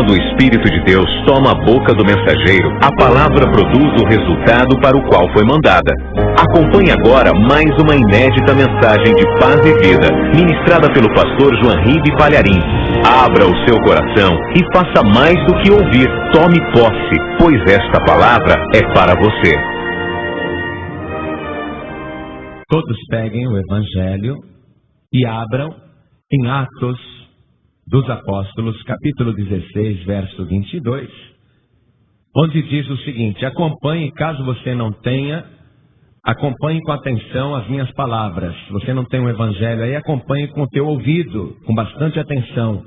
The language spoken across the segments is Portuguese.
quando o Espírito de Deus toma a boca do mensageiro, a palavra produz o resultado para o qual foi mandada. Acompanhe agora mais uma inédita mensagem de paz e vida, ministrada pelo pastor Joanribe Palharim. Abra o seu coração e faça mais do que ouvir. Tome posse, pois esta palavra é para você. Todos peguem o Evangelho e abram em Atos dos Apóstolos, capítulo 16, verso 22, onde diz o seguinte: acompanhe, caso você não tenha, acompanhe com atenção as minhas palavras. Se você não tem o Evangelho aí, acompanhe com o teu ouvido, com bastante atenção.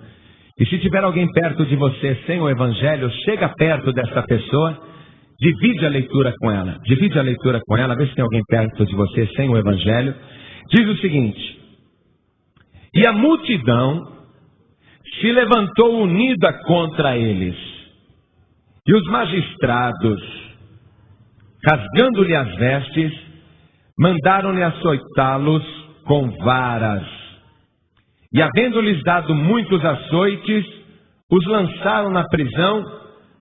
E se tiver alguém perto de você sem o Evangelho, chega perto dessa pessoa, divide a leitura com ela. Divide a leitura com ela, vê se tem alguém perto de você sem o Evangelho. Diz o seguinte: e a multidão se levantou unida contra eles, e os magistrados, rasgando-lhe as vestes, mandaram-lhe açoitá-los com varas. E havendo-lhes dado muitos açoites, os lançaram na prisão,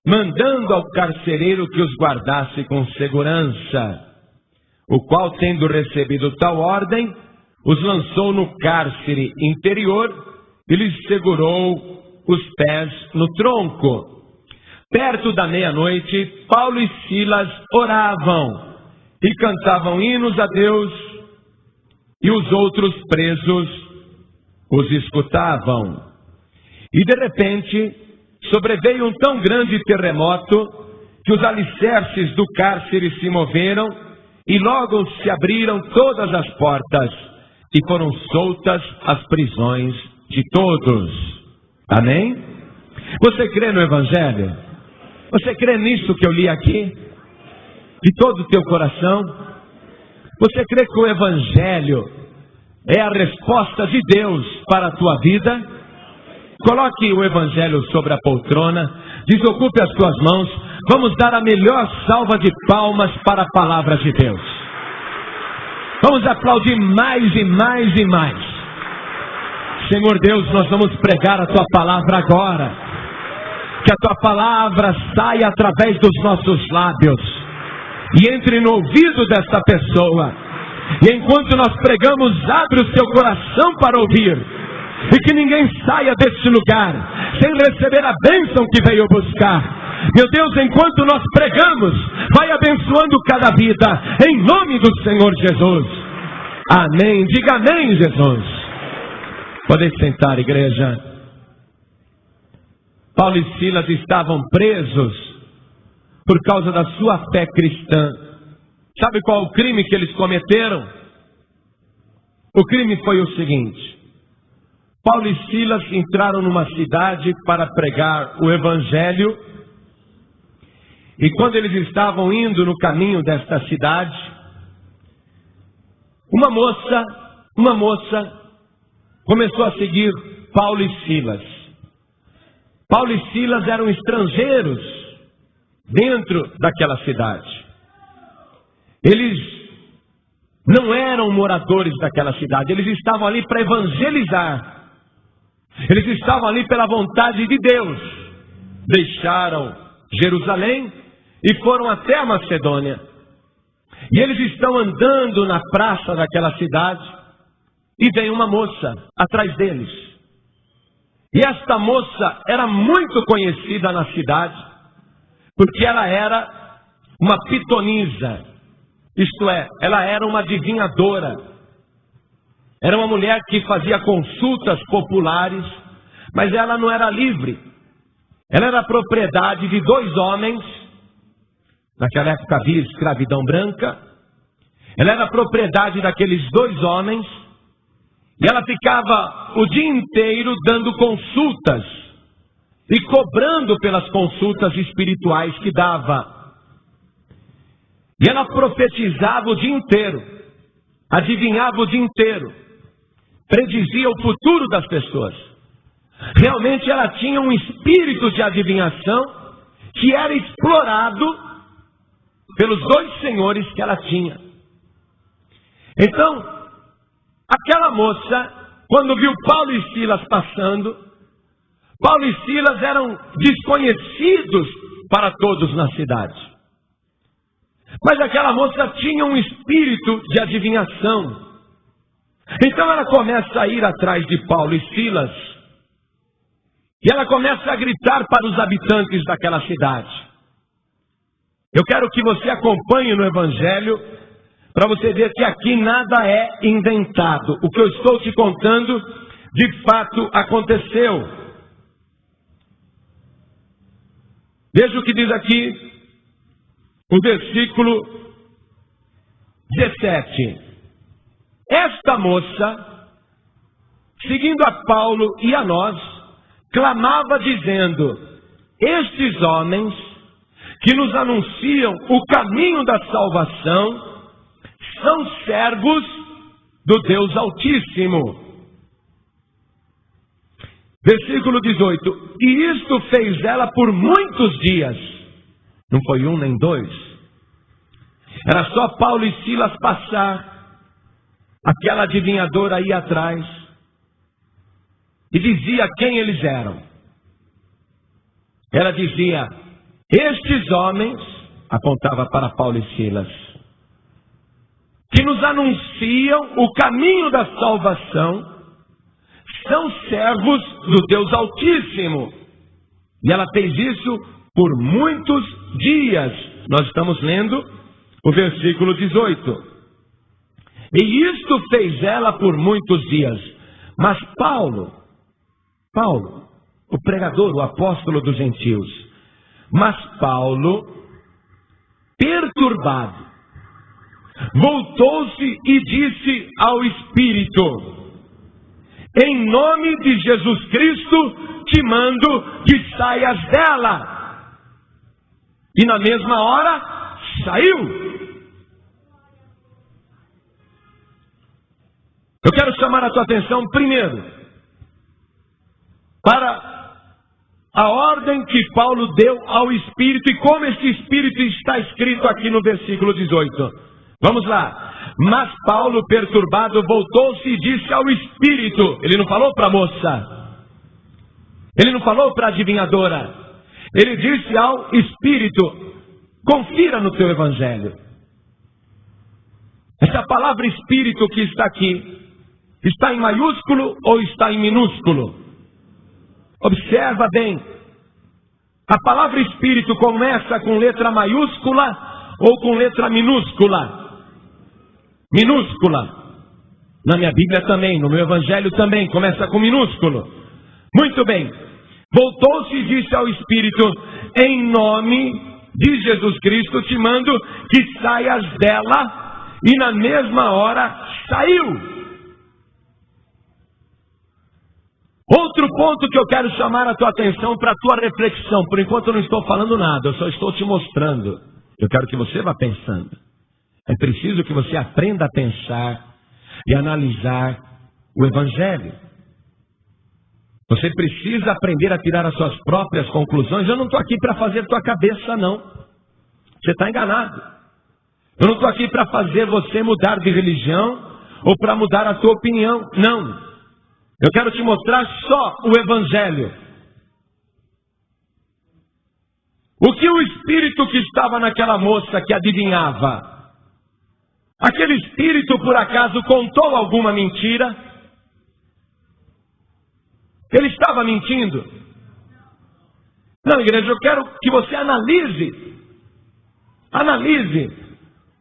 mandando ao carcereiro que os guardasse com segurança, o qual, tendo recebido tal ordem, os lançou no cárcere interior e lhes segurou os pés no tronco. Perto da meia-noite, Paulo e Silas oravam e cantavam hinos a Deus, e os outros presos os escutavam. E de repente sobreveio um tão grande terremoto que os alicerces do cárcere se moveram, e logo se abriram todas as portas e foram soltas as prisões de todos. Amém? Você crê no Evangelho? Você crê nisso que eu li aqui? De todo o teu coração? Você crê que o Evangelho é a resposta de Deus para a tua vida? Coloque o Evangelho sobre a poltrona, desocupe as tuas mãos, vamos dar a melhor salva de palmas para a palavra de Deus. Vamos aplaudir mais e mais e mais. Senhor Deus, nós vamos pregar a Tua palavra agora. Que a Tua palavra saia através dos nossos lábios e entre no ouvido desta pessoa. E enquanto nós pregamos, abre o seu coração para ouvir. E que ninguém saia deste lugar sem receber a bênção que veio buscar. Meu Deus, enquanto nós pregamos, vai abençoando cada vida, em nome do Senhor Jesus. Amém. Diga amém, Jesus. Podem sentar, igreja. Paulo e Silas estavam presos por causa da sua fé cristã. Sabe qual o crime que eles cometeram? O crime foi o seguinte: Paulo e Silas entraram numa cidade para pregar o Evangelho, e quando eles estavam indo no caminho desta cidade, uma moça começou a seguir Paulo e Silas. Paulo e Silas eram estrangeiros dentro daquela cidade. Eles não eram moradores daquela cidade, eles estavam ali para evangelizar. Eles estavam ali pela vontade de Deus. Deixaram Jerusalém e foram até a Macedônia. E eles estão andando na praça daquela cidade, e vem uma moça atrás deles. E esta moça era muito conhecida na cidade, porque ela era uma pitonisa. Isto é, ela era uma adivinhadora. Era uma mulher que fazia consultas populares, mas ela não era livre. Ela era propriedade de dois homens. Naquela época havia escravidão branca. Ela era propriedade daqueles dois homens. E ela ficava o dia inteiro dando consultas e cobrando pelas consultas espirituais que dava. E ela profetizava o dia inteiro, adivinhava o dia inteiro, predizia o futuro das pessoas. Realmente ela tinha um espírito de adivinhação que era explorado pelos dois senhores que ela tinha. Então, aquela moça, quando viu Paulo e Silas passando, Paulo e Silas eram desconhecidos para todos na cidade. Mas aquela moça tinha um espírito de adivinhação. Então ela começa a ir atrás de Paulo e Silas. E ela começa a gritar para os habitantes daquela cidade. Eu quero que você acompanhe no Evangelho, para você ver que aqui nada é inventado. O que eu estou te contando, de fato aconteceu. Veja o que diz aqui, o versículo 17. Esta moça, seguindo a Paulo e a nós, clamava dizendo: estes homens que nos anunciam o caminho da salvação são servos do Deus Altíssimo. Versículo 18. E isto fez ela por muitos dias. Não foi um nem dois. Era só Paulo e Silas passar. Aquela adivinhadora ia atrás. E dizia quem eles eram. Ela dizia: estes homens, apontava para Paulo e Silas, que nos anunciam o caminho da salvação, são servos do Deus Altíssimo. E ela fez isso por muitos dias. Nós estamos lendo o versículo 18. E isto fez ela por muitos dias. Mas Paulo, o pregador, o apóstolo dos gentios, mas Paulo, perturbado, voltou-se e disse ao Espírito: em nome de Jesus Cristo, te mando que saias dela. E na mesma hora, saiu. Eu quero chamar a tua atenção primeiro para a ordem que Paulo deu ao Espírito e como este Espírito está escrito aqui no versículo 18. Vamos lá. Mas Paulo, perturbado, voltou-se e disse ao Espírito. Ele não falou para a moça. Ele não falou para a adivinhadora. Ele disse ao Espírito. Confira no teu Evangelho. Essa palavra Espírito que está aqui, está em maiúsculo ou está em minúsculo? Observa bem. A palavra Espírito começa com letra maiúscula ou com letra minúscula? Minúscula. Na minha Bíblia também, no meu Evangelho também, começa com minúsculo. Muito bem. Voltou-se e disse ao Espírito: em nome de Jesus Cristo te mando que saias dela. E na mesma hora saiu. Outro ponto que eu quero chamar a tua atenção para a tua reflexão. Por enquanto eu não estou falando nada, eu só estou te mostrando. Eu quero que você vá pensando. É preciso que você aprenda a pensar e analisar o Evangelho. Você precisa aprender a tirar as suas próprias conclusões. Eu não estou aqui para fazer tua cabeça, não. Você está enganado. Eu não estou aqui para fazer você mudar de religião ou para mudar a tua opinião. Não. Eu quero te mostrar só o Evangelho. O que o espírito que estava naquela moça que adivinhava, aquele espírito por acaso contou alguma mentira? Ele estava mentindo? Não, igreja, eu quero que você analise. Analise.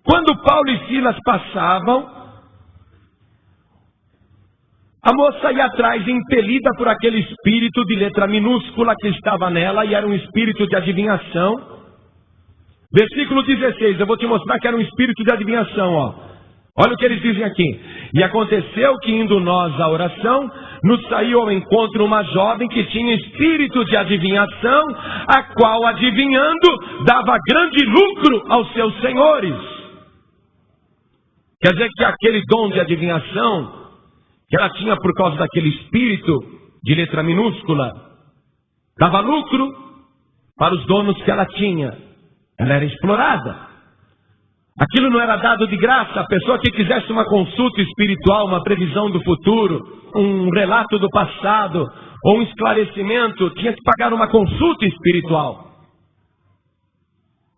Quando Paulo e Silas passavam, a moça ia atrás, impelida por aquele espírito de letra minúscula que estava nela, e era um espírito de adivinhação. Versículo 16, eu vou te mostrar que era um espírito de adivinhação, ó. Olha o que eles dizem aqui. E aconteceu que, indo nós à oração, nos saiu ao encontro uma jovem que tinha espírito de adivinhação, a qual, adivinhando, dava grande lucro aos seus senhores. Quer dizer que aquele dom de adivinhação que ela tinha por causa daquele espírito de letra minúscula, dava lucro para os donos que ela tinha. Ela era explorada. Aquilo não era dado de graça. A pessoa que quisesse uma consulta espiritual, uma previsão do futuro, um relato do passado, ou um esclarecimento, tinha que pagar uma consulta espiritual.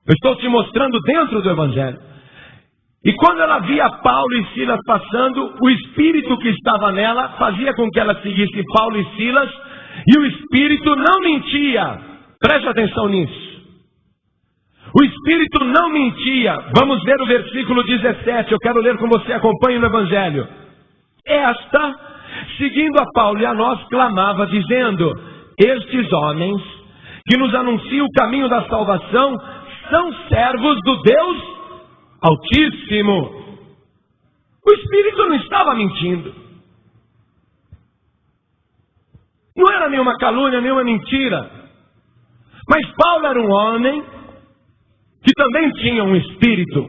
Eu estou te mostrando dentro do Evangelho. E quando ela via Paulo e Silas passando, o espírito que estava nela fazia com que ela seguisse Paulo e Silas, e o espírito não mentia. Preste atenção nisso. O espírito não mentia. Vamos ver o versículo 17. Eu quero ler com você, acompanhe no Evangelho. Esta, seguindo a Paulo e a nós, clamava, dizendo: estes homens que nos anunciam o caminho da salvação são servos do Deus Altíssimo. O espírito não estava mentindo. Não era nenhuma calúnia, nenhuma mentira. Mas Paulo era um homem que também tinha um espírito.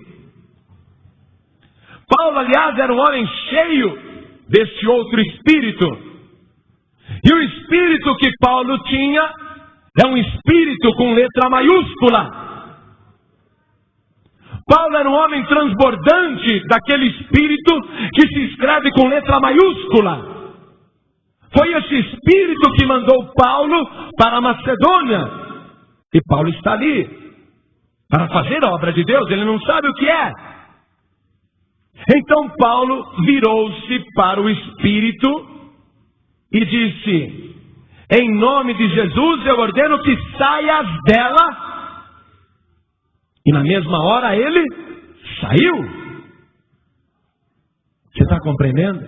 Paulo, aliás, era um homem cheio deste outro espírito. E o espírito que Paulo tinha é um espírito com letra maiúscula. Paulo era um homem transbordante daquele espírito que se escreve com letra maiúscula. Foi esse espírito que mandou Paulo para a Macedônia. E Paulo está ali para fazer a obra de Deus, ele não sabe o que é. Então Paulo virou-se para o espírito e disse: em nome de Jesus eu ordeno que saias dela. E na mesma hora ele saiu. Você está compreendendo?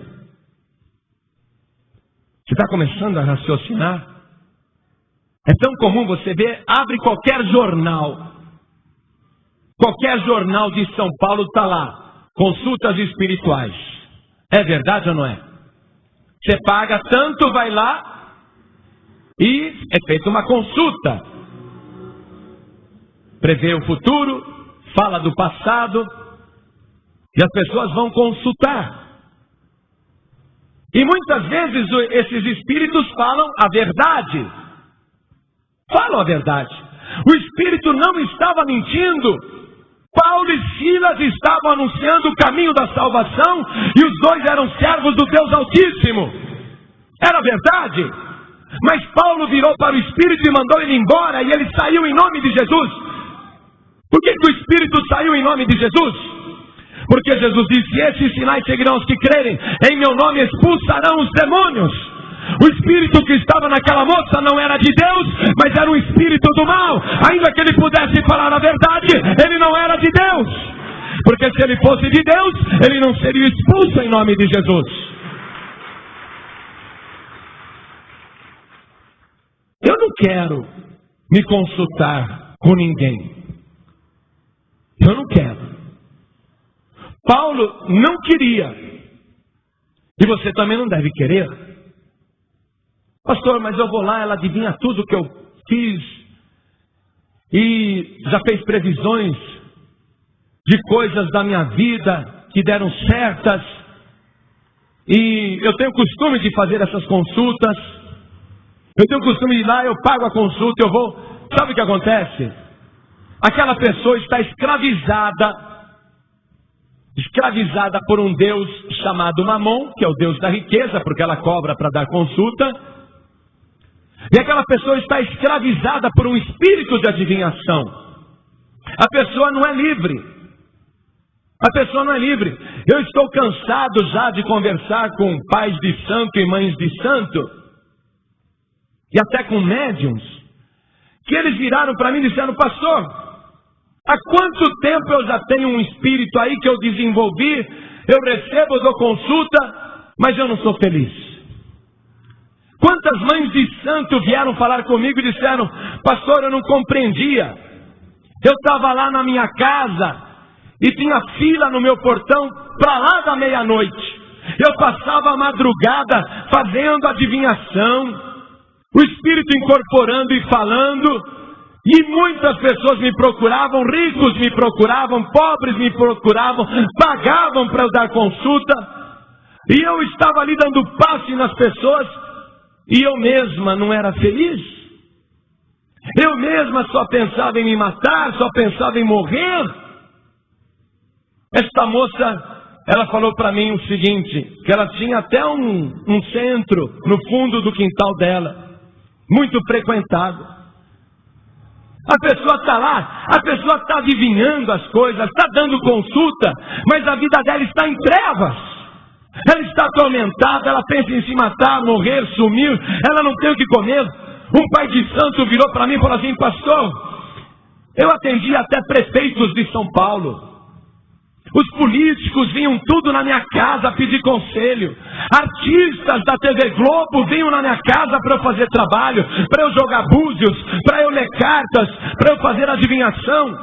Você está começando a raciocinar? É tão comum você ver, abre qualquer jornal. Qualquer jornal de São Paulo está lá. Consultas espirituais. É verdade ou não é? Você paga tanto, vai lá e é feita uma consulta. Prevê o futuro, fala do passado, e as pessoas vão consultar. E muitas vezes esses espíritos falam a verdade. Falam a verdade. O espírito não estava mentindo. Paulo e Silas estavam anunciando o caminho da salvação, e os dois eram servos do Deus Altíssimo. Era verdade. Mas Paulo virou para o espírito e mandou ele embora, e ele saiu em nome de Jesus. Por que o espírito saiu em nome de Jesus? Porque Jesus disse: esses sinais seguirão os que crerem, em meu nome expulsarão os demônios. O espírito que estava naquela moça não era de Deus, mas era um espírito do mal. Ainda que ele pudesse falar a verdade, ele não era de Deus. Porque se ele fosse de Deus, ele não seria expulso em nome de Jesus. Eu não quero me consultar com ninguém. Eu não quero. Paulo não queria. E você também não deve querer. Pastor, mas eu vou lá, ela adivinha tudo que eu fiz. E já fez previsões de coisas da minha vida que deram certas. E eu tenho costume de fazer essas consultas. Eu tenho costume de ir lá, eu pago a consulta, eu vou. Sabe o que acontece? Aquela pessoa está escravizada por um Deus chamado Mamon, que é o Deus da riqueza, porque ela cobra para dar consulta. E aquela pessoa está escravizada por um espírito de adivinhação. A pessoa não é livre. A pessoa não é livre. Eu estou cansado já de conversar com pais de santo e mães de santo, e até com médiums, que eles viraram para mim e disseram: pastor, há quanto tempo eu já tenho um espírito aí que eu desenvolvi, eu recebo, eu dou consulta, mas eu não sou feliz. Quantas mães de santo vieram falar comigo e disseram: pastor, eu não compreendia. Eu estava lá na minha casa e tinha fila no meu portão para lá da meia-noite. Eu passava a madrugada fazendo adivinhação, o espírito incorporando e falando. E muitas pessoas me procuravam, ricos me procuravam, pobres me procuravam, pagavam para eu dar consulta. E eu estava ali dando passe nas pessoas, e eu mesma não era feliz. Eu mesma só pensava em me matar, só pensava em morrer. Esta moça ela falou para mim o seguinte, que ela tinha até um centro no fundo do quintal dela, muito frequentado. A pessoa está lá, a pessoa está adivinhando as coisas, está dando consulta, mas a vida dela está em trevas. Ela está atormentada, ela pensa em se matar, morrer, sumir, ela não tem o que comer. Um pai de santo virou para mim e falou assim: pastor, eu atendi até prefeitos de São Paulo. Os políticos vinham tudo na minha casa pedir conselho. Artistas da TV Globo vinham na minha casa para eu fazer trabalho, para eu jogar búzios, para eu ler cartas, para eu fazer adivinhação.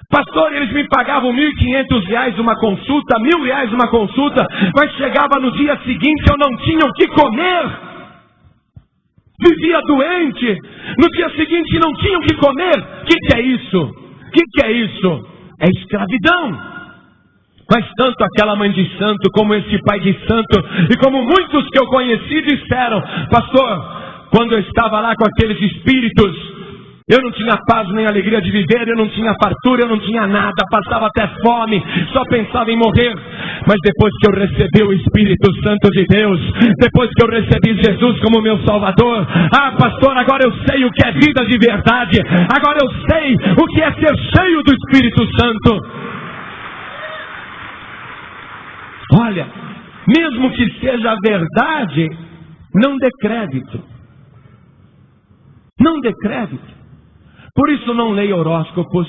Pastor, eles me pagavam R$1.500 uma consulta, R$1.000 uma consulta, mas chegava no dia seguinte eu não tinha o que comer. Vivia doente, no dia seguinte não tinha o que comer. O que é isso? O que é isso? É escravidão. Mas tanto aquela mãe de santo, como esse pai de santo, e como muitos que eu conheci disseram: pastor, quando eu estava lá com aqueles espíritos, eu não tinha paz nem alegria de viver, eu não tinha fartura, eu não tinha nada, passava até fome, só pensava em morrer. Mas depois que eu recebi o Espírito Santo de Deus, depois que eu recebi Jesus como meu Salvador, pastor, agora eu sei o que é vida de verdade, agora eu sei o que é ser cheio do Espírito Santo. Olha, mesmo que seja verdade, não dê crédito. Não dê crédito. Por isso não leia horóscopos.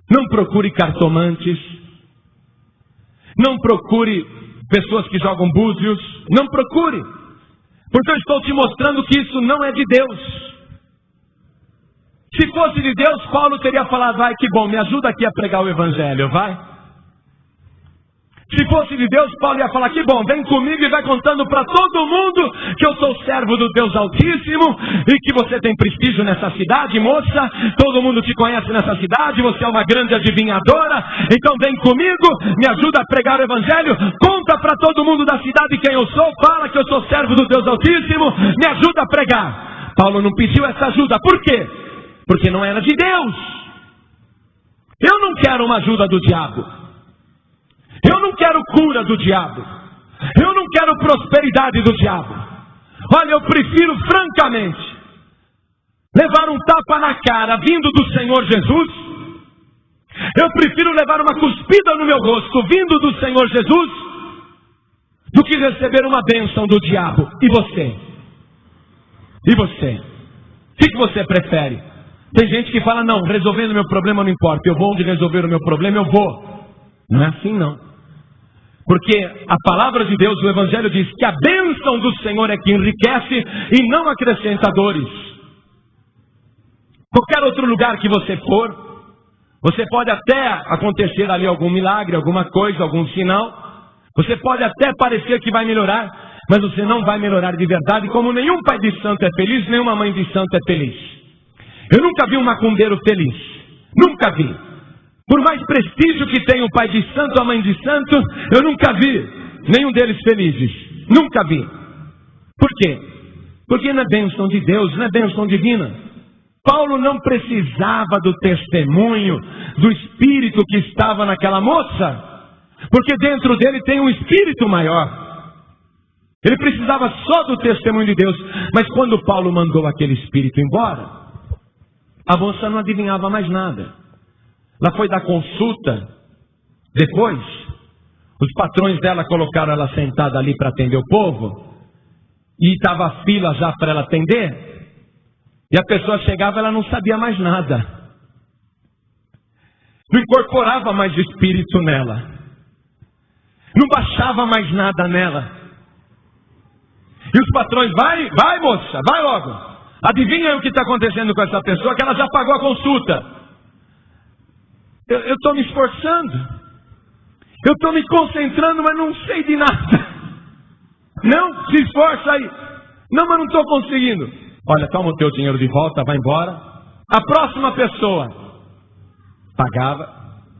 Não procure cartomantes. Não procure pessoas que jogam búzios. Não procure. Porque eu estou te mostrando que isso não é de Deus. Se fosse de Deus, Paulo teria falado: vai, que bom, me ajuda aqui a pregar o Evangelho, vai. Se fosse de Deus, Paulo ia falar: que bom, vem comigo e vai contando para todo mundo que eu sou servo do Deus Altíssimo e que você tem prestígio nessa cidade, moça, todo mundo te conhece nessa cidade, você é uma grande adivinhadora, então vem comigo, me ajuda a pregar o Evangelho, conta para todo mundo da cidade quem eu sou, fala que eu sou servo do Deus Altíssimo, me ajuda a pregar. Paulo não pediu essa ajuda, por quê? Porque não era de Deus. Eu não quero uma ajuda do diabo. Eu não quero cura do diabo. Eu não quero prosperidade do diabo. Olha, eu prefiro francamente levar um tapa na cara vindo do Senhor Jesus. Eu prefiro levar uma cuspida no meu rosto vindo do Senhor Jesus do que receber uma bênção do diabo. E você? E você? O que você prefere? Tem gente que fala: não, resolvendo meu problema não importa, eu vou onde resolver o meu problema eu vou. Não é assim não. Porque a palavra de Deus, o Evangelho diz que a bênção do Senhor é que enriquece e não acrescenta dores. Qualquer outro lugar que você for, você pode até acontecer ali algum milagre, alguma coisa, algum sinal. Você pode até parecer que vai melhorar, mas você não vai melhorar de verdade, como nenhum pai de santo é feliz, nenhuma mãe de santo é feliz. Eu nunca vi um macumbeiro feliz. Nunca vi. Por mais prestígio que tenha o pai de santo, a mãe de santo, eu nunca vi nenhum deles felizes. Nunca vi. Por quê? Porque não é bênção de Deus, não é bênção divina. Paulo não precisava do testemunho do espírito que estava naquela moça, porque dentro dele tem um espírito maior. Ele precisava só do testemunho de Deus. Mas quando Paulo mandou aquele espírito embora, a moça não adivinhava mais nada. Ela foi dar consulta. Depois, os patrões dela colocaram ela sentada ali para atender o povo. E estava a fila já para ela atender. E a pessoa chegava, ela não sabia mais nada. Não incorporava mais o espírito nela. Não baixava mais nada nela. E os patrões: vai moça, vai logo. Adivinha o que está acontecendo com essa pessoa, que ela já pagou a consulta. Eu estou me esforçando, eu estou me concentrando, mas não sei de nada. Não, se esforça aí. Não, mas não estou conseguindo. Olha, toma o teu dinheiro de volta, vai embora. A próxima pessoa pagava.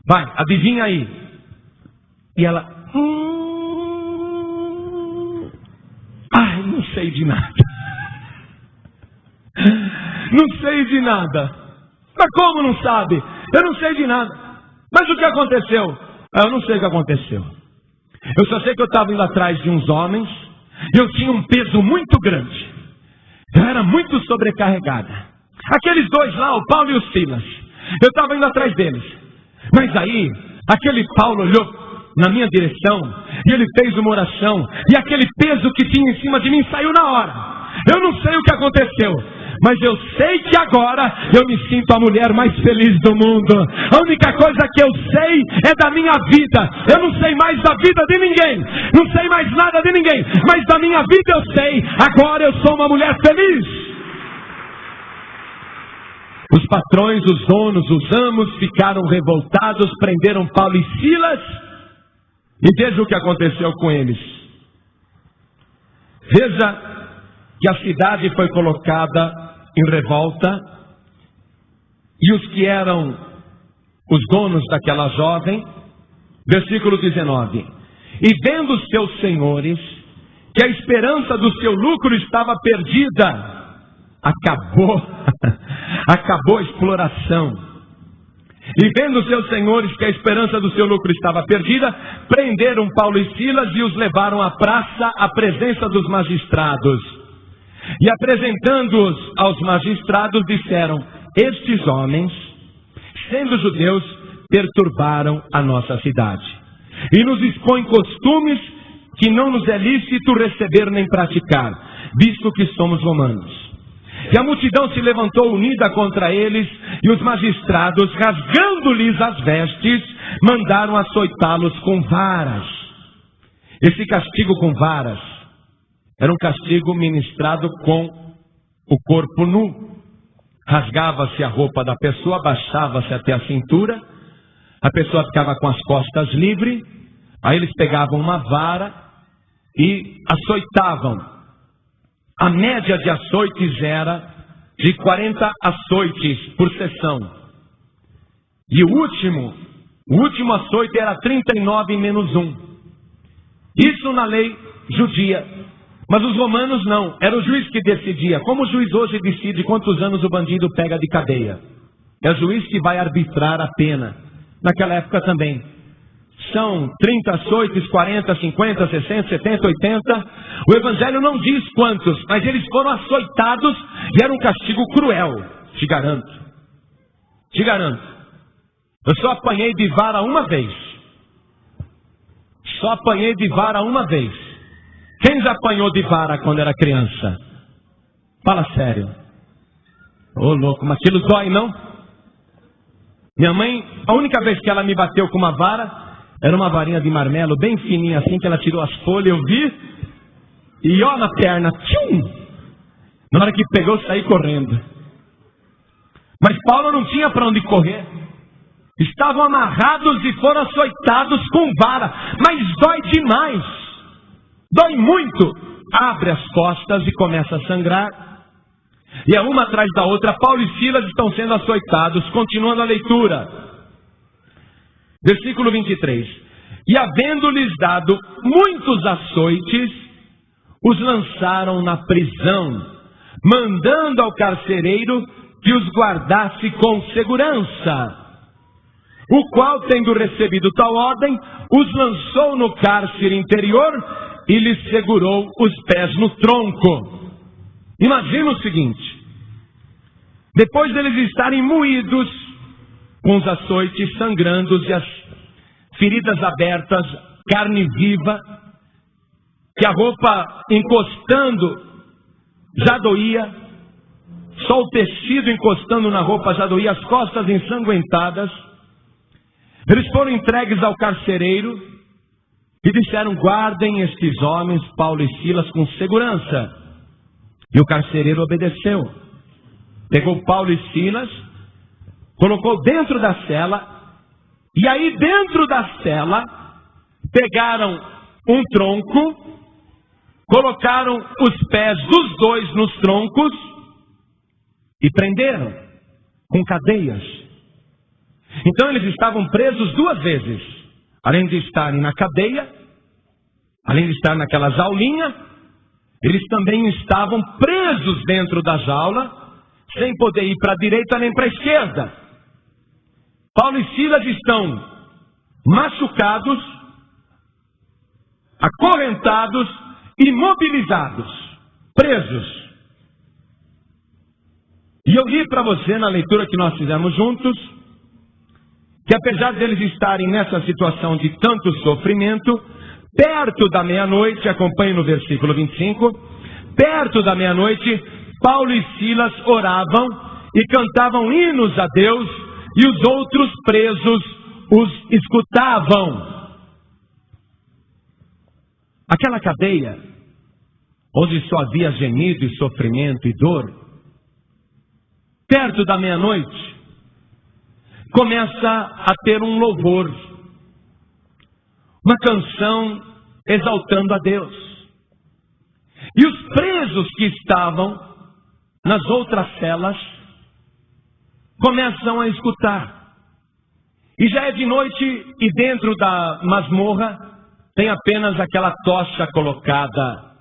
Vai, adivinha aí. E ela: ai, não sei de nada. Não sei de nada. Mas como não sabe? Eu não sei de nada. Mas o que aconteceu? Eu não sei o que aconteceu. Eu só sei que eu estava indo atrás de uns homens, e eu tinha um peso muito grande. Eu era muito sobrecarregada. Aqueles dois lá, o Paulo e o Silas, eu estava indo atrás deles. Mas aí, aquele Paulo olhou na minha direção, e ele fez uma oração, e aquele peso que tinha em cima de mim saiu na hora. Eu não sei o que aconteceu, mas eu sei que agora eu me sinto a mulher mais feliz do mundo. A única coisa que eu sei é da minha vida. Eu não sei mais da vida de ninguém, não sei mais nada de ninguém, mas da minha vida eu sei. Agora eu sou uma mulher feliz. Os patrões, os donos, os amos ficaram revoltados, prenderam Paulo e Silas, e veja o que aconteceu com eles. Veja que a cidade foi colocada em revolta, e os que eram os donos daquela jovem, versículo 19, e vendo os seus senhores que a esperança do seu lucro estava perdida, acabou a exploração. E vendo os seus senhores que a esperança do seu lucro estava perdida, prenderam Paulo e Silas e os levaram à praça, à presença dos magistrados. E apresentando-os aos magistrados, disseram: estes homens, sendo judeus, perturbaram a nossa cidade, e nos expõem costumes que não nos é lícito receber nem praticar, visto que somos romanos. E a multidão se levantou unida contra eles, e os magistrados, rasgando-lhes as vestes, mandaram açoitá-los com varas. Esse castigo com varas era um castigo ministrado com o corpo nu. Rasgava-se a roupa da pessoa, abaixava-se até a cintura, a pessoa ficava com as costas livres, aí eles pegavam uma vara e açoitavam. A média de açoites era de 40 açoites por sessão. E o último açoite era 39 menos 1. Isso na lei judia. Mas os romanos não. Era o juiz que decidia. Como o juiz hoje decide quantos anos o bandido pega de cadeia. É o juiz que vai arbitrar a pena. Naquela época também. São 30 açoites, 40, 50, 60, 70, 80. O evangelho não diz quantos, mas eles foram açoitados e era um castigo cruel. Te garanto. Te garanto. Eu só apanhei de vara uma vez. Só apanhei de vara uma vez. Quem já apanhou de vara quando era criança? Fala sério. Ô louco, mas aquilo dói, não? Minha mãe, a única vez que ela me bateu com uma vara, era uma varinha de marmelo, bem fininha assim, que ela tirou as folhas, eu vi, e ó na perna, tchum! Na hora que pegou, eu saí correndo. Mas Paulo não tinha para onde correr. Estavam amarrados e foram açoitados com vara, mas dói demais. Dói muito. Abre as costas e começa a sangrar. E é uma atrás da outra. Paulo e Silas estão sendo açoitados. Continuando a leitura. Versículo 23. E havendo-lhes dado muitos açoites, os lançaram na prisão, mandando ao carcereiro que os guardasse com segurança. O qual, tendo recebido tal ordem, os lançou no cárcere interior e lhes segurou os pés no tronco. Imagina o seguinte: depois deles estarem moídos, com os açoites sangrando e as feridas abertas, carne viva, que a roupa encostando já doía, só o tecido encostando na roupa já doía, as costas ensanguentadas, eles foram entregues ao carcereiro e disseram: guardem estes homens, Paulo e Silas, com segurança. E o carcereiro obedeceu. Pegou Paulo e Silas, colocou dentro da cela, e aí dentro da cela pegaram um tronco, colocaram os pés dos dois nos troncos e prenderam com cadeias. Então eles estavam presos duas vezes. Além de estarem na cadeia, além de estar naquela jaulinha, eles também estavam presos dentro da jaula, sem poder ir para a direita nem para a esquerda. Paulo e Silas estão machucados, acorrentados, imobilizados, presos. E eu li para você na leitura que nós fizemos juntos, que apesar deles estarem nessa situação de tanto sofrimento, perto da meia-noite, acompanhe no versículo 25, perto da meia-noite, Paulo e Silas oravam e cantavam hinos a Deus, e os outros presos os escutavam. Aquela cadeia, onde só havia gemido e sofrimento e dor, perto da meia-noite, começa a ter um louvor, uma canção exaltando a Deus. E os presos que estavam nas outras celas começam a escutar. E já é de noite e dentro da masmorra tem apenas aquela tocha colocada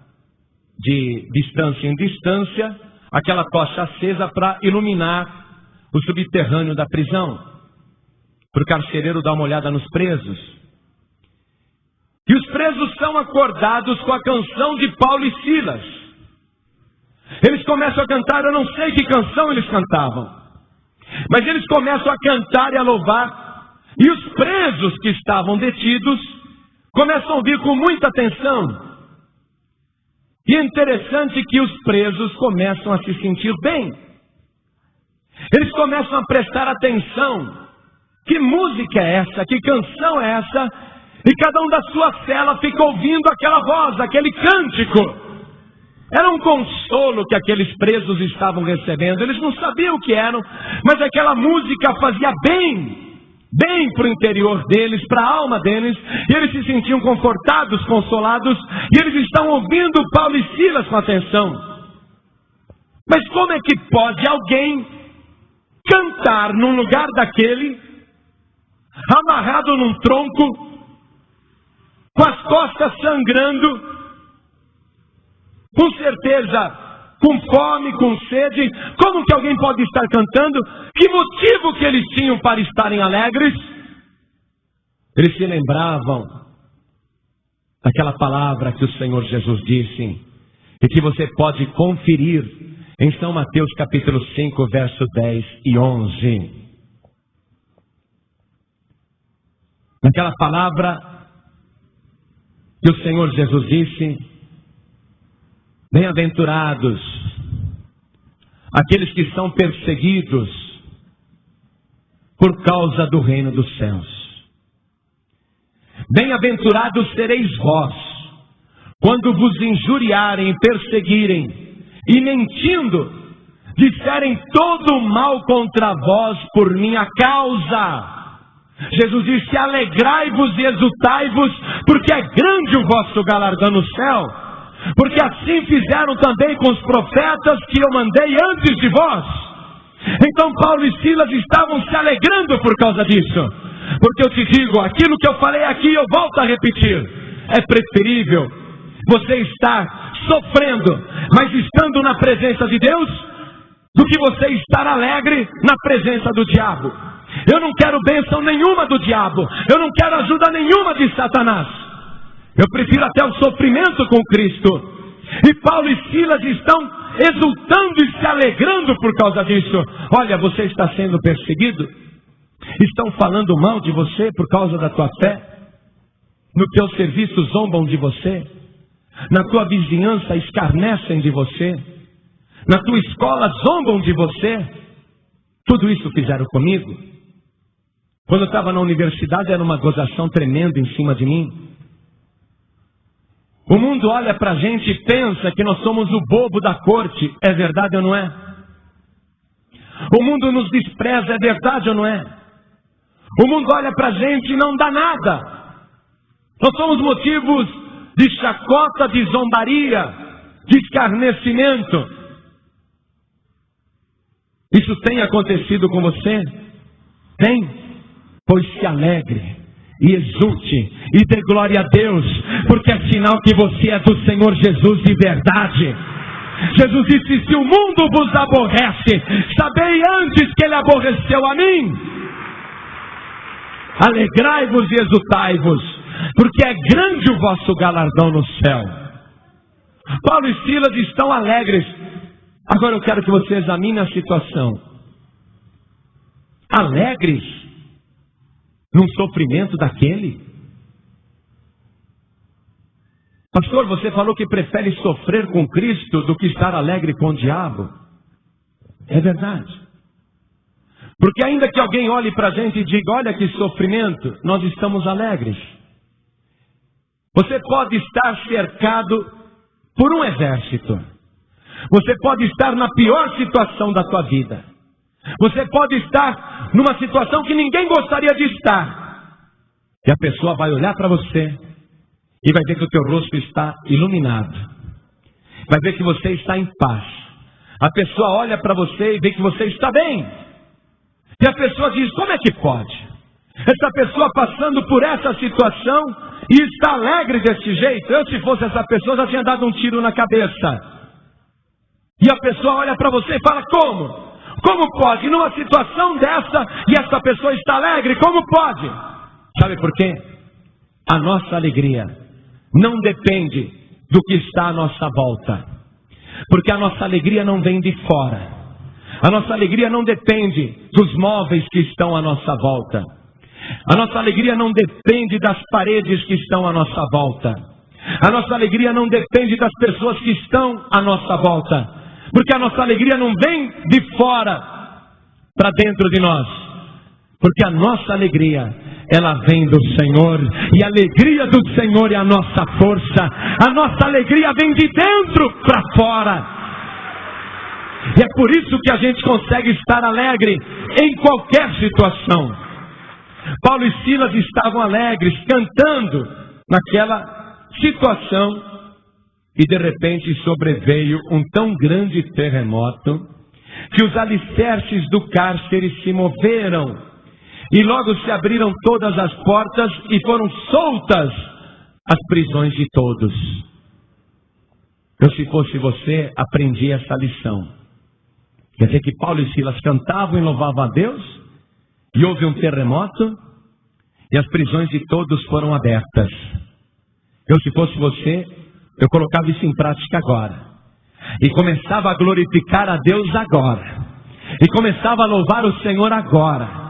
de distância em distância, aquela tocha acesa para iluminar o subterrâneo da prisão, para o carcereiro dar uma olhada nos presos. E os presos são acordados com a canção de Paulo e Silas. Eles começam a cantar, eu não sei que canção eles cantavam, mas eles começam a cantar e a louvar, e os presos que estavam detidos começam a ouvir com muita atenção. E é interessante que os presos começam a se sentir bem. Eles começam a prestar atenção. Que música é essa? Que canção é essa? E cada um da sua cela fica ouvindo aquela voz, aquele cântico. Era um consolo que aqueles presos estavam recebendo. Eles não sabiam o que eram, mas aquela música fazia bem para o interior deles, para a alma deles, e eles se sentiam confortados, consolados, e eles estão ouvindo Paulo e Silas com atenção. Mas como é que pode alguém cantar num lugar daquele, amarrado num tronco, com as costas sangrando, com certeza com fome, com sede? Como que alguém pode estar cantando? Que motivo que eles tinham para estarem alegres? Eles se lembravam daquela palavra que o Senhor Jesus disse, e que você pode conferir em São Mateus capítulo 5, verso 10 e 11. Naquela palavra que o Senhor Jesus disse: bem-aventurados aqueles que são perseguidos por causa do reino dos céus. Bem-aventurados sereis vós, quando vos injuriarem, perseguirem e mentindo, disserem todo o mal contra vós por minha causa. Jesus disse: alegrai-vos e exultai-vos, porque é grande o vosso galardão no céu. Porque assim fizeram também com os profetas que eu mandei antes de vós. Então Paulo e Silas estavam se alegrando por causa disso. Porque eu te digo, aquilo que eu falei aqui eu volto a repetir: é preferível você estar sofrendo, mas estando na presença de Deus, do que você estar alegre na presença do diabo. Eu não quero bênção nenhuma do diabo, eu não quero ajuda nenhuma de Satanás. Eu prefiro até o sofrimento com Cristo. E Paulo e Silas estão exultando e se alegrando por causa disso. Olha, você está sendo perseguido? Estão falando mal de você por causa da tua fé? No teu serviço zombam de você? Na tua vizinhança escarnecem de você? Na tua escola zombam de você? Tudo isso fizeram comigo. Quando eu estava na universidade era uma gozação tremenda em cima de mim. O mundo olha para a gente e pensa que nós somos o bobo da corte. É verdade ou não é? O mundo nos despreza. É verdade ou não é? O mundo olha para a gente e não dá nada. Nós somos motivos de chacota, de zombaria, de escarnecimento. Isso tem acontecido com você? Tem? Pois se alegre e exulte e dê glória a Deus, porque é sinal que você é do Senhor Jesus de verdade. Jesus disse: se o mundo vos aborrece, sabei antes que ele aborreceu a mim. Alegrai-vos e exultai-vos, porque é grande o vosso galardão no céu. Paulo e Silas estão alegres. Agora eu quero que você examine a situação. Alegres num sofrimento daquele? Pastor, você falou que prefere sofrer com Cristo do que estar alegre com o diabo. É verdade. Porque ainda que alguém olhe para a gente e diga, olha que sofrimento, nós estamos alegres. Você pode estar cercado por um exército. Você pode estar na pior situação da tua vida. Você pode estar numa situação que ninguém gostaria de estar. E a pessoa vai olhar para você e vai ver que o teu rosto está iluminado. Vai ver que você está em paz. A pessoa olha para você e vê que você está bem. E a pessoa diz, como é que pode? Essa pessoa passando por essa situação e está alegre desse jeito. Eu, se fosse essa pessoa, já tinha dado um tiro na cabeça. E a pessoa olha para você e fala, como? Como pode? Numa situação dessa, e essa pessoa está alegre, como pode? Sabe por quê? A nossa alegria não depende do que está à nossa volta. Porque a nossa alegria não vem de fora. A nossa alegria não depende dos móveis que estão à nossa volta. A nossa alegria não depende das paredes que estão à nossa volta. A nossa alegria não depende das pessoas que estão à nossa volta. Porque a nossa alegria não vem de fora para dentro de nós. Porque a nossa alegria, ela vem do Senhor. E a alegria do Senhor é a nossa força. A nossa alegria vem de dentro para fora. E é por isso que a gente consegue estar alegre em qualquer situação. Paulo e Silas estavam alegres, cantando naquela situação. E de repente sobreveio um tão grande terremoto que os alicerces do cárcere se moveram. E logo se abriram todas as portas e foram soltas as prisões de todos. Eu, se fosse você, aprendi essa lição. Quer dizer que Paulo e Silas cantavam e louvavam a Deus, e houve um terremoto, e as prisões de todos foram abertas. Eu, se fosse você, eu colocava isso em prática agora. E começava a glorificar a Deus agora. E começava a louvar o Senhor agora.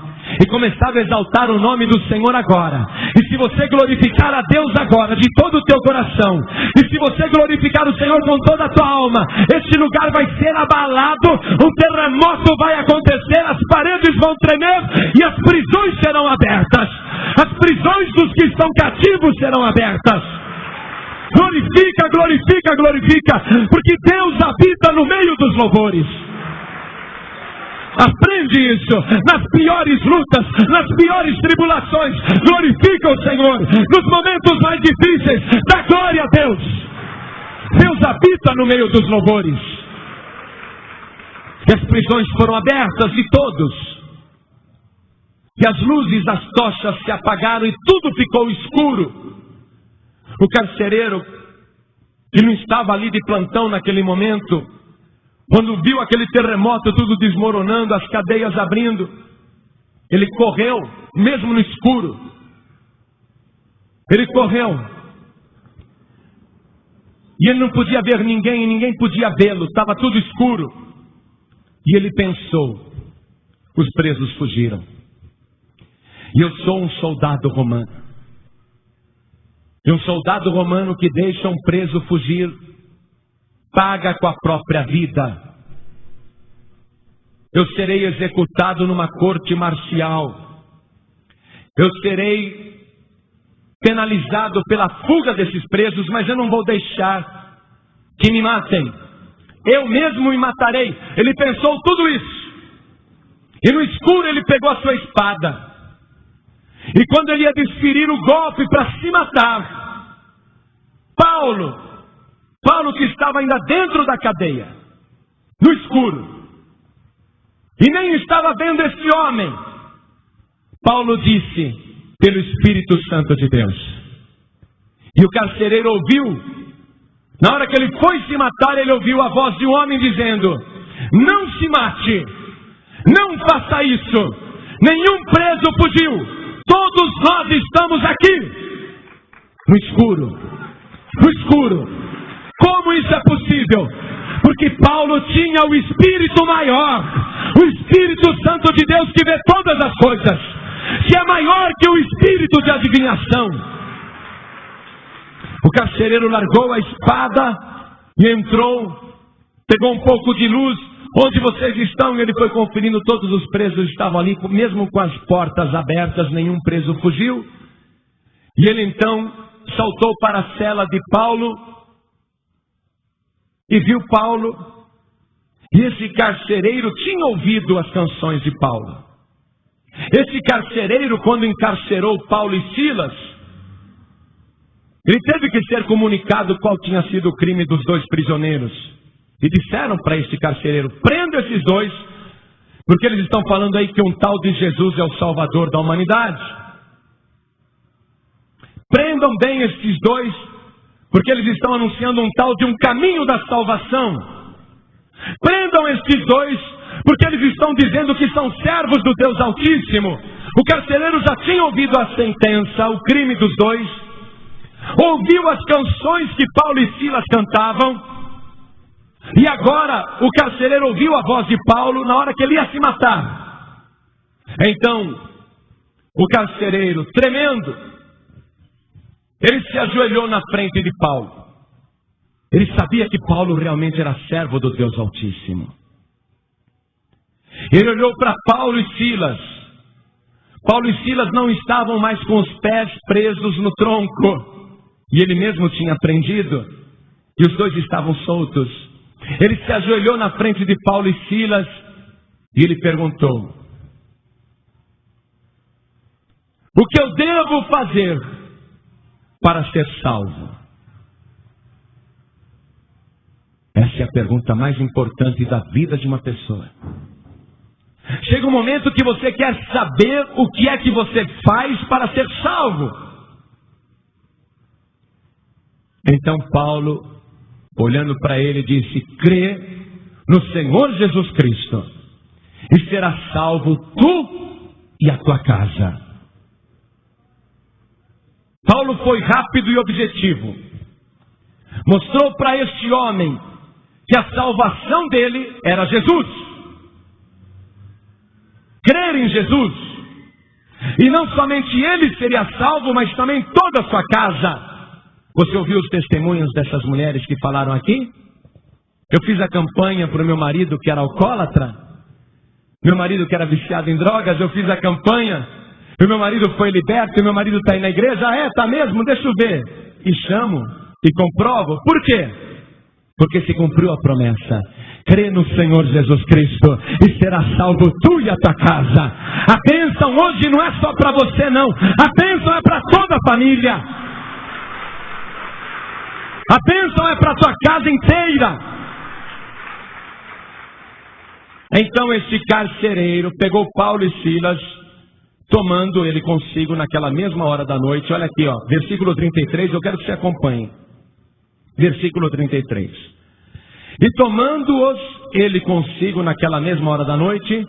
E começava a exaltar o nome do Senhor agora. E se você glorificar a Deus agora, de todo o teu coração, e se você glorificar o Senhor com toda a tua alma, este lugar vai ser abalado, um terremoto vai acontecer, as paredes vão tremer e as prisões serão abertas. As prisões dos que estão cativos serão abertas. Glorifica, glorifica, glorifica, porque Deus habita no meio dos louvores. Aprende isso. Nas piores lutas, nas piores tribulações, glorifica o Senhor. Nos momentos mais difíceis, dá glória a Deus. Deus habita no meio dos louvores. E as prisões foram abertas de todos. E as luzes das tochas se apagaram e tudo ficou escuro. O carcereiro, que não estava ali de plantão naquele momento, quando viu aquele terremoto tudo desmoronando, as cadeias abrindo, ele correu, mesmo no escuro. Ele correu. E ele não podia ver ninguém, e ninguém podia vê-lo, estava tudo escuro. E ele pensou, os presos fugiram. E eu sou um soldado romano. E um soldado romano que deixa um preso fugir, paga com a própria vida. Eu serei executado numa corte marcial. Eu serei penalizado pela fuga desses presos, mas eu não vou deixar que me matem. Eu mesmo me matarei. Ele pensou tudo isso. E no escuro ele pegou a sua espada. E quando ele ia desferir o golpe para se matar, Paulo que estava ainda dentro da cadeia, no escuro, e nem estava vendo esse homem, Paulo disse, pelo Espírito Santo de Deus. E o carcereiro ouviu, na hora que ele foi se matar, ele ouviu a voz de um homem dizendo, não se mate, não faça isso, nenhum preso fugiu. Todos nós estamos aqui, no escuro. No escuro. Como isso é possível? Porque Paulo tinha o Espírito maior, o Espírito Santo de Deus que vê todas as coisas, que é maior que o espírito de adivinhação. O carcereiro largou a espada e entrou, pegou um pouco de luz. Onde vocês estão? Ele foi conferindo, todos os presos estavam ali, mesmo com as portas abertas, nenhum preso fugiu. E ele então saltou para a cela de Paulo e viu Paulo. E esse carcereiro tinha ouvido as canções de Paulo. Esse carcereiro, quando encarcerou Paulo e Silas, ele teve que ser comunicado qual tinha sido o crime dos dois prisioneiros. E disseram para esse carcereiro: prenda esses dois, porque eles estão falando aí que um tal de Jesus é o Salvador da humanidade. Prendam bem esses dois, porque eles estão anunciando um tal de um caminho da salvação. Prendam esses dois, porque eles estão dizendo que são servos do Deus Altíssimo. O carcereiro já tinha ouvido a sentença, o crime dos dois, ouviu as canções que Paulo e Silas cantavam. E agora o carcereiro ouviu a voz de Paulo na hora que ele ia se matar. Então, o carcereiro, tremendo, ele se ajoelhou na frente de Paulo. Ele sabia que Paulo realmente era servo do Deus Altíssimo. Ele olhou para Paulo e Silas. Paulo e Silas não estavam mais com os pés presos no tronco, e ele mesmo tinha prendido, e os dois estavam soltos. Ele se ajoelhou na frente de Paulo e Silas e ele perguntou: o que eu devo fazer para ser salvo? Essa é a pergunta mais importante da vida de uma pessoa. Chega um momento que você quer saber o que é que você faz para ser salvo. Então Paulo, olhando para ele, disse: crê no Senhor Jesus Cristo e serás salvo tu e a tua casa. Paulo foi rápido e objetivo. Mostrou para este homem que a salvação dele era Jesus. Crer em Jesus. E não somente ele seria salvo, mas também toda a sua casa. Você ouviu os testemunhos dessas mulheres que falaram aqui? Eu fiz a campanha para o meu marido que era alcoólatra, meu marido que era viciado em drogas. Eu fiz a campanha, e meu marido foi liberto, e meu marido está aí na igreja. Ah, está mesmo? Deixa eu ver. E chamo, e comprovo. Por quê? Porque se cumpriu a promessa. Crê no Senhor Jesus Cristo e será salvo tu e a tua casa. A bênção hoje não é só para você, não. A bênção é para toda a família. A bênção é para a tua casa inteira. Então esse carcereiro pegou Paulo e Silas, tomando ele consigo naquela mesma hora da noite. Olha aqui, ó, versículo 33, eu quero que você acompanhe. Versículo 33. E tomando-os ele consigo naquela mesma hora da noite,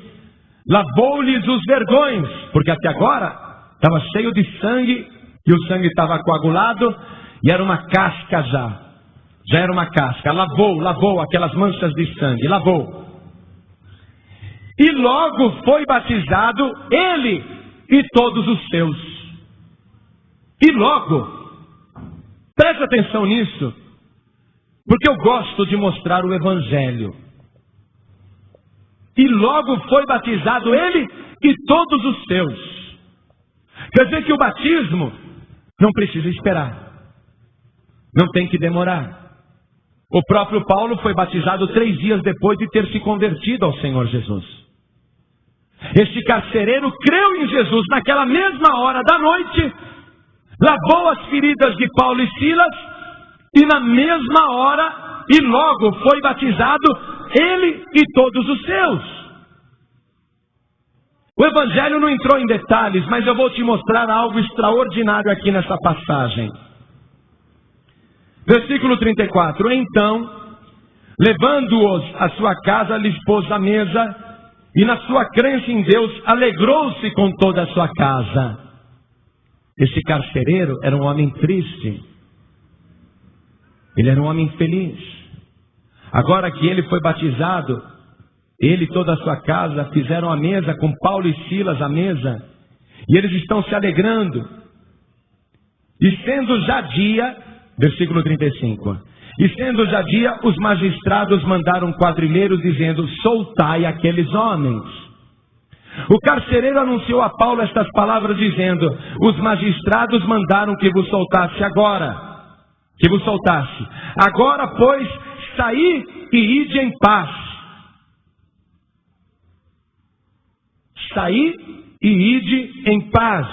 lavou-lhes os vergões, porque até agora estava cheio de sangue, e o sangue estava coagulado, e era uma casca já era uma casca. Lavou aquelas manchas de sangue, lavou. E logo foi batizado ele e todos os seus. E logo, preste atenção nisso, porque eu gosto de mostrar o Evangelho. E logo foi batizado ele e todos os seus. Quer dizer que o batismo não precisa esperar. Não tem que demorar. O próprio Paulo foi batizado 3 dias depois de ter se convertido ao Senhor Jesus. Este carcereiro creu em Jesus naquela mesma hora da noite, lavou as feridas de Paulo e Silas, e na mesma hora, e logo foi batizado ele e todos os seus. O Evangelho não entrou em detalhes, mas eu vou te mostrar algo extraordinário aqui nessa passagem. Versículo 34. Então, levando-os à sua casa, lhes pôs à mesa, e na sua crença em Deus, alegrou-se com toda a sua casa. Esse carcereiro era um homem triste. Ele era um homem infeliz. Agora que ele foi batizado, ele e toda a sua casa fizeram a mesa com Paulo e Silas à mesa. E eles estão se alegrando. E sendo já dia, versículo 35. E sendo já dia, os magistrados mandaram quadrilheiros dizendo: soltai aqueles homens. O carcereiro anunciou a Paulo estas palavras dizendo: os magistrados mandaram que vos soltasse agora. Que vos soltasse. Agora, pois, saí e ide em paz. Saí e ide em paz.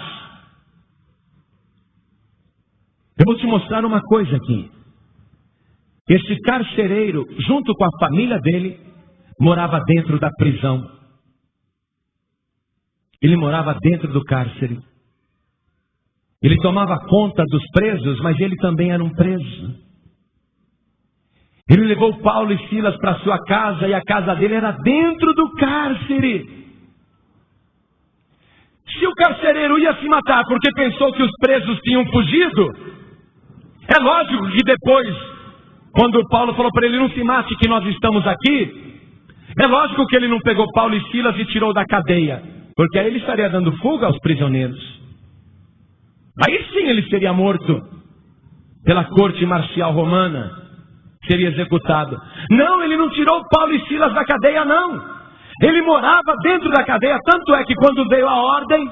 Eu vou te mostrar uma coisa aqui. Esse carcereiro, junto com a família dele, morava dentro da prisão. Ele morava dentro do cárcere. Ele tomava conta dos presos, mas ele também era um preso. Ele levou Paulo e Silas para sua casa, e a casa dele era dentro do cárcere. Se o carcereiro ia se matar porque pensou que os presos tinham fugido, é lógico que depois, quando Paulo falou para ele: não se mate que nós estamos aqui, é lógico que ele não pegou Paulo e Silas e tirou da cadeia, porque aí ele estaria dando fuga aos prisioneiros. Aí sim ele seria morto pela corte marcial romana, seria executado. Não, ele não tirou Paulo e Silas da cadeia, não. Ele morava dentro da cadeia, tanto é que quando veio a ordem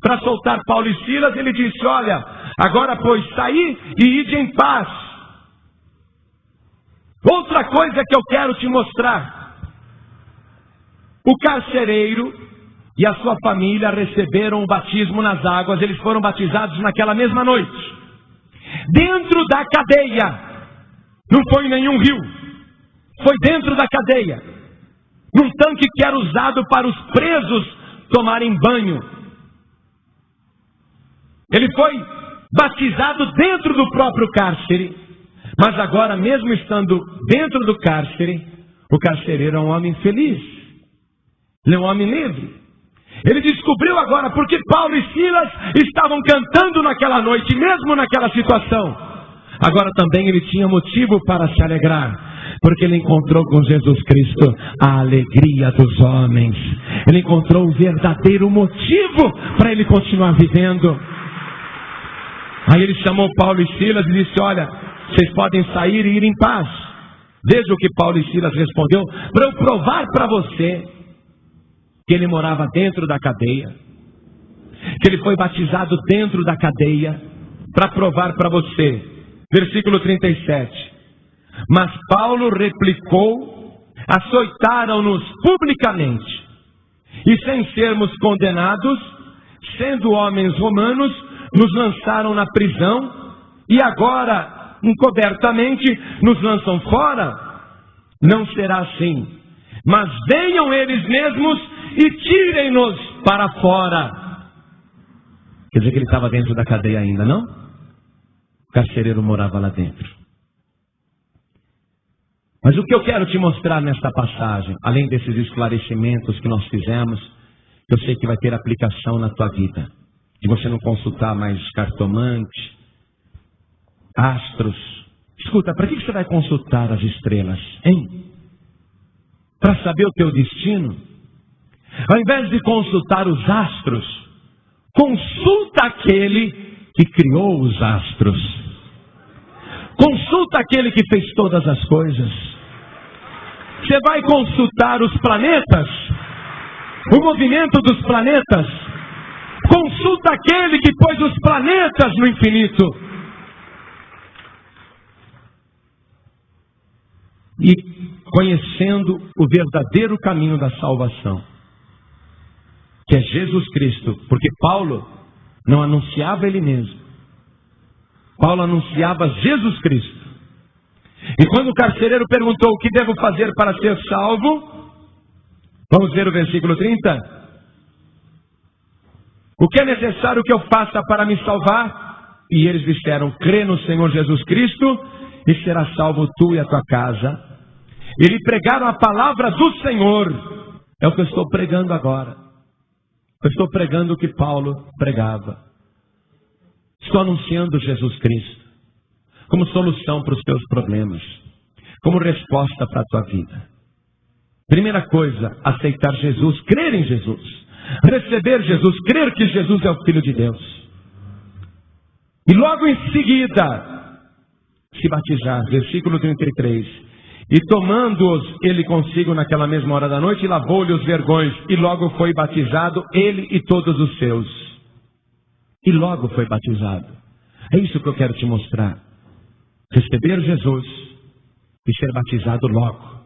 para soltar Paulo e Silas, ele disse: olha, agora pois saí e ide em paz. Outra coisa que eu quero te mostrar: o carcereiro e a sua família receberam o batismo nas águas. Eles foram batizados naquela mesma noite, dentro da cadeia. Não foi em nenhum rio, foi dentro da cadeia, num tanque que era usado para os presos tomarem banho. Ele foi batizado dentro do próprio cárcere. Mas agora, mesmo estando dentro do cárcere, o carcereiro é um homem feliz. Ele é um homem livre. Ele descobriu agora porque Paulo e Silas estavam cantando naquela noite, mesmo naquela situação. Agora também ele tinha motivo para se alegrar, porque ele encontrou com Jesus Cristo a alegria dos homens. Ele encontrou o verdadeiro motivo para ele continuar vivendo. Aí ele chamou Paulo e Silas e disse: olha, vocês podem sair e ir em paz. Veja o que Paulo e Silas respondeu, para eu provar para você que ele morava dentro da cadeia, que ele foi batizado dentro da cadeia, para provar para você. Versículo 37. Mas Paulo replicou: açoitaram-nos publicamente, e sem sermos condenados, sendo homens romanos, nos lançaram na prisão, e agora, encobertamente, nos lançam fora. Não será assim, mas venham eles mesmos e tirem-nos para fora. Quer dizer que ele estava dentro da cadeia ainda, não? O carcereiro morava lá dentro. Mas o que eu quero te mostrar nesta passagem, além desses esclarecimentos que nós fizemos, eu sei que vai ter aplicação na tua vida, de você não consultar mais cartomante, astros. Escuta, para que você vai consultar as estrelas, hein? Para saber o teu destino? Ao invés de consultar os astros, consulta aquele que criou os astros. Consulta aquele que fez todas as coisas. Você vai consultar os planetas, o movimento dos planetas. Consulta aquele que pôs os planetas no infinito. E conhecendo o verdadeiro caminho da salvação, que é Jesus Cristo, porque Paulo não anunciava ele mesmo, Paulo anunciava Jesus Cristo. E quando o carcereiro perguntou: o que devo fazer para ser salvo? Vamos ver o versículo 30. O que é necessário que eu faça para me salvar? E eles disseram: crê no Senhor Jesus Cristo e serás salvo tu e a tua casa. E lhe pregaram a palavra do Senhor. É o que eu estou pregando agora. Eu estou pregando o que Paulo pregava. Estou anunciando Jesus Cristo como solução para os teus problemas, como resposta para a tua vida. Primeira coisa, aceitar Jesus, crer em Jesus, receber Jesus, crer que Jesus é o Filho de Deus. E logo em seguida, se batizar, versículo 33. E tomando-os ele consigo naquela mesma hora da noite, lavou-lhe os vergões, e logo foi batizado, ele e todos os seus. E logo foi batizado. É isso que eu quero te mostrar. Receber Jesus e ser batizado logo.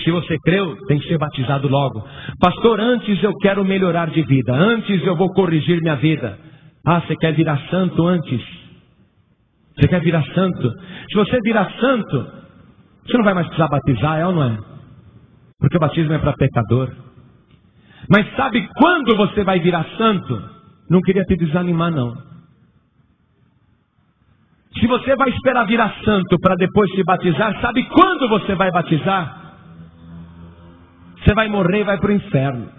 Se você creu, tem que ser batizado logo. Pastor, antes eu quero melhorar de vida. Antes eu vou corrigir minha vida. Ah, você quer virar santo antes? Você quer virar santo? Se você virar santo, você não vai mais precisar batizar, é ou não é? Porque o batismo é para pecador. Mas sabe quando você vai virar santo? Não queria te desanimar, não. Se você vai esperar virar santo para depois se batizar, sabe quando você vai batizar? Você vai morrer e vai para o inferno.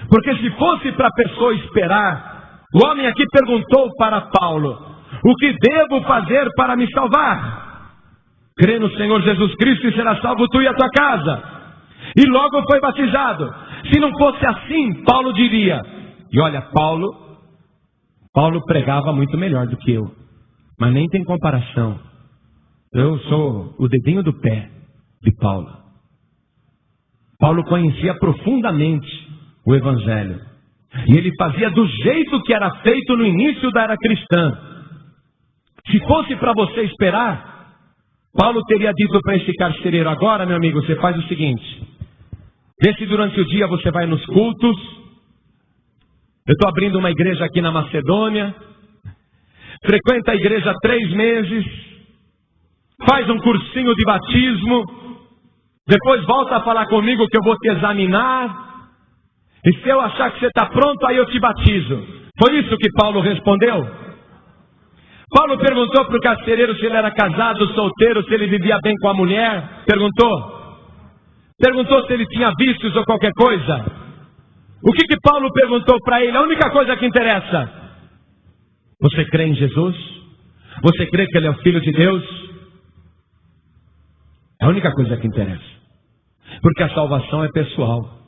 Porque se fosse para a pessoa esperar, o homem aqui perguntou para Paulo: o que devo fazer para me salvar? Crê no Senhor Jesus Cristo e será salvo tu e a tua casa. E logo foi batizado. Se não fosse assim, Paulo diria, e olha, Paulo pregava muito melhor do que eu, mas nem tem comparação. Eu sou o dedinho do pé de Paulo. Paulo conhecia profundamente o Evangelho. E ele fazia do jeito que era feito no início da era cristã. Se fosse para você esperar, Paulo teria dito para esse carcereiro: agora, meu amigo, você faz o seguinte. Vê se durante o dia você vai nos cultos. Eu estou abrindo uma igreja aqui na Macedônia. Frequenta a igreja 3 meses. Faz um cursinho de batismo. Depois volta a falar comigo que eu vou te examinar. E se eu achar que você está pronto, aí eu te batizo. Foi isso que Paulo respondeu? Paulo perguntou para o carcereiro se ele era casado, solteiro, se ele vivia bem com a mulher. Perguntou se ele tinha vícios ou qualquer coisa. O que Paulo perguntou para ele? A única coisa que interessa: você crê em Jesus? Você crê que ele é o Filho de Deus? É a única coisa que interessa. Porque a salvação é pessoal.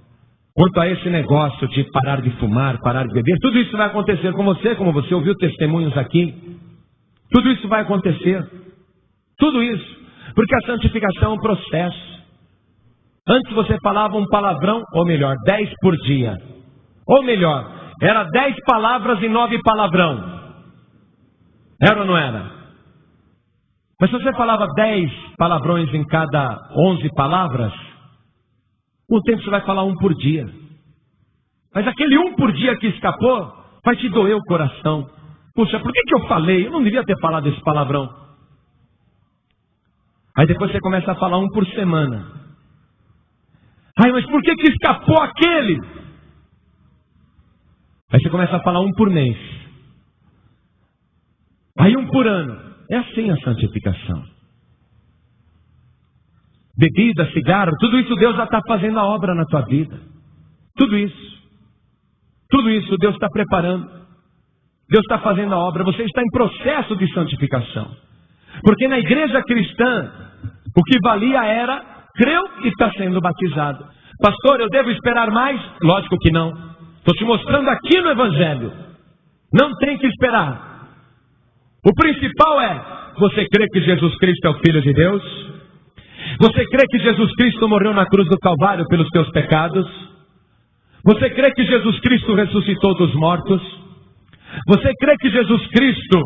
Quanto a esse negócio de parar de fumar, parar de beber, tudo isso vai acontecer com você, como você ouviu testemunhos aqui. Tudo isso vai acontecer. Tudo isso. Porque a santificação é um processo. Antes você falava um palavrão, ou melhor, 10 por dia. Ou melhor, era 10 palavras e 9 palavrão. Era ou não era? Mas se você falava 10 palavrões em cada 11 palavras, com o tempo você vai falar 1 por dia. Mas aquele 1 por dia que escapou, vai te doer o coração. Puxa, por que eu falei? Eu não devia ter falado esse palavrão. Aí depois você começa a falar 1 por semana. Ai, mas por que escapou aquele? Aí você começa a falar 1 por mês. Aí 1 por ano. É assim a santificação. Bebida, cigarro, tudo isso Deus já está fazendo a obra na tua vida. Tudo isso Deus está preparando. Deus está fazendo a obra. Você está em processo de santificação. Porque na igreja cristã, o que valia era: creu e está sendo batizado. Pastor, eu devo esperar mais? Lógico que não. Estou te mostrando aqui no Evangelho. Não tem que esperar. O principal é: você crê que Jesus Cristo é o Filho de Deus? Você crê que Jesus Cristo morreu na cruz do Calvário pelos teus pecados? Você crê que Jesus Cristo ressuscitou dos mortos? Você crê que Jesus Cristo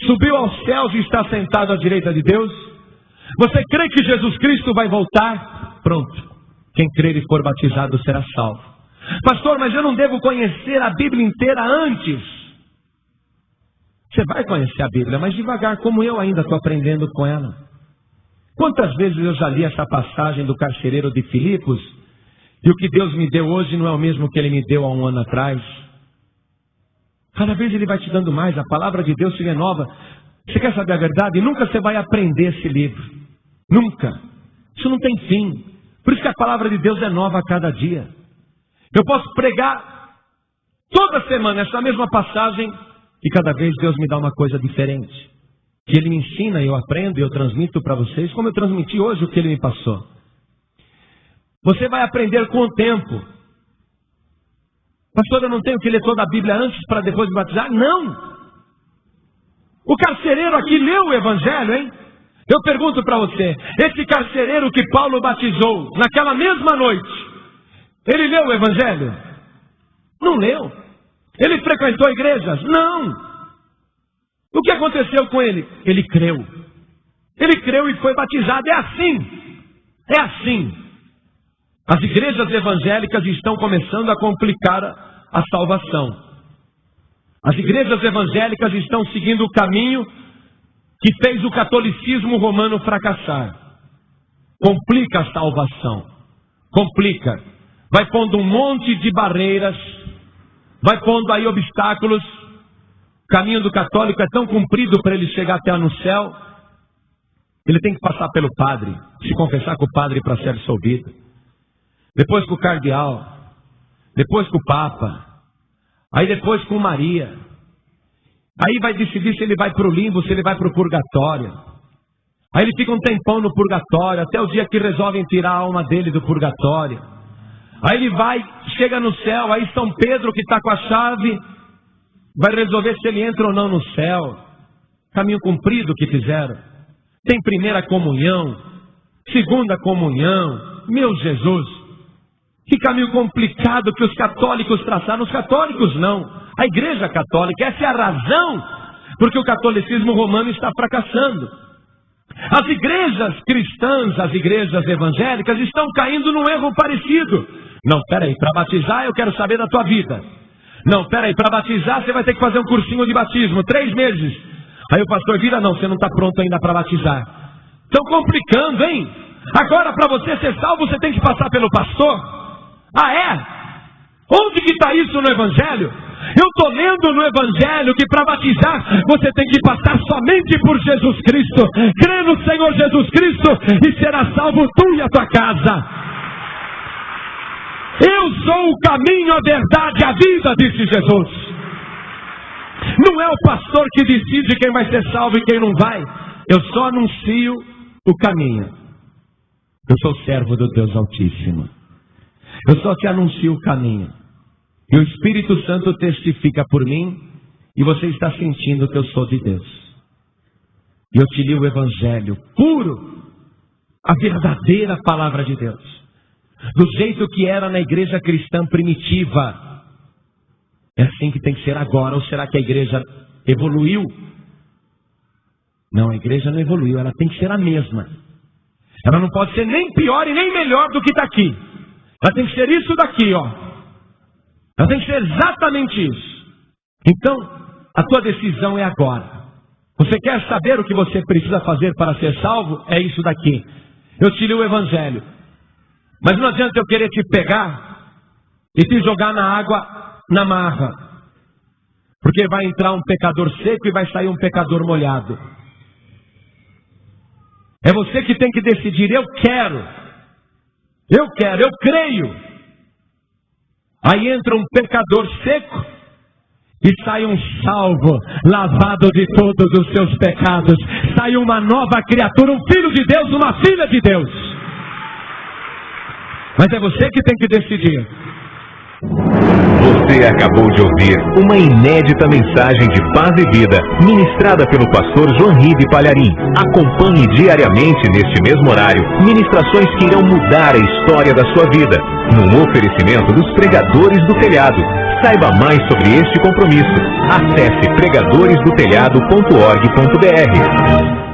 subiu aos céus e está sentado à direita de Deus? Você crê que Jesus Cristo vai voltar? Pronto. Quem crer e for batizado será salvo. Pastor, mas eu não devo conhecer a Bíblia inteira antes. Você vai conhecer a Bíblia, mas devagar, como eu ainda estou aprendendo com ela. Quantas vezes eu já li essa passagem do carcereiro de Filipos, e o que Deus me deu hoje não é o mesmo que Ele me deu há 1 ano atrás. Cada vez Ele vai te dando mais, a palavra de Deus se renova. Você quer saber a verdade? Nunca você vai aprender esse livro. Nunca. Isso não tem fim. Por isso que a palavra de Deus é nova a cada dia. Eu posso pregar toda semana essa mesma passagem E cada vez Deus me dá uma coisa diferente. Que Ele me ensina, eu aprendo e eu transmito para vocês, como eu transmiti hoje o que Ele me passou. Você vai aprender com o tempo. Pastor, eu não tenho que ler toda a Bíblia antes para depois me batizar? Não! O carcereiro aqui leu o Evangelho, hein? Eu pergunto para você, esse carcereiro que Paulo batizou naquela mesma noite, ele leu o Evangelho? Não leu. Ele frequentou igrejas? Não. O que aconteceu com ele? Ele creu. Ele creu e foi batizado. É assim. É assim. As igrejas evangélicas estão começando a complicar a salvação. As igrejas evangélicas estão seguindo o caminho que fez o catolicismo romano fracassar. Complica a salvação. Complica. Vai pondo um monte de barreiras. Vai pondo aí obstáculos. O caminho do católico é tão comprido para ele chegar até no céu. Ele tem que passar pelo padre. Se confessar com o padre para ser absolvido. Depois com o cardeal. Depois com o papa. Aí depois com Maria. Aí vai decidir se ele vai para o limbo, se ele vai para o purgatório. Aí ele fica um tempão no purgatório, até o dia que resolvem tirar a alma dele do purgatório. Aí ele vai, chega no céu, aí São Pedro que está com a chave, vai resolver se ele entra ou não no céu. Caminho comprido que fizeram. Tem primeira comunhão, segunda comunhão. Meu Jesus! Que caminho complicado que os católicos traçaram. Os católicos não. A Igreja Católica, essa é a razão porque o catolicismo romano está fracassando. As igrejas cristãs, as igrejas evangélicas estão caindo num erro parecido. Não, peraí, para batizar eu quero saber da tua vida. Não, peraí, para batizar você vai ter que fazer um cursinho de batismo, 3 meses. Aí o pastor vira, não, você não está pronto ainda para batizar. Estão complicando, hein? Agora para você ser salvo você tem que passar pelo pastor. Ah, é? Onde que está isso no Evangelho? Eu estou lendo no Evangelho que para batizar você tem que passar somente por Jesus Cristo. Crê no Senhor Jesus Cristo e será salvo tu e a tua casa. Eu sou o caminho, a verdade e a vida, disse Jesus. Não é o pastor que decide quem vai ser salvo e quem não vai. Eu só anuncio o caminho. Eu sou servo do Deus Altíssimo. Eu só te anuncio o caminho. E o Espírito Santo testifica por mim. E você está sentindo que eu sou de Deus. E eu te li o Evangelho puro. A verdadeira palavra de Deus. Do jeito que era na igreja cristã primitiva. É assim que tem que ser agora. Ou será que a igreja evoluiu? Não, a igreja não evoluiu. Ela tem que ser a mesma. Ela não pode ser nem pior e nem melhor do que está aqui. Ela tem que ser isso daqui, ó. Ela tem que ser exatamente isso. Então, a tua decisão é agora. Você quer saber o que você precisa fazer para ser salvo? É isso daqui. Eu te li o Evangelho. Mas não adianta eu querer te pegar e te jogar na água, na marra. Porque vai entrar um pecador seco e vai sair um pecador molhado. É você que tem que decidir, eu creio. Aí entra um pecador seco e sai um salvo, lavado de todos os seus pecados. Sai uma nova criatura, um filho de Deus, uma filha de Deus. Mas é você que tem que decidir. Você acabou de ouvir uma inédita mensagem de paz e vida, ministrada pelo pastor Joanribe Palharim. Acompanhe diariamente neste mesmo horário, ministrações que irão mudar a história da sua vida, num oferecimento dos Pregadores do Telhado. Saiba mais sobre este compromisso. Acesse pregadoresdotelhado.org.br.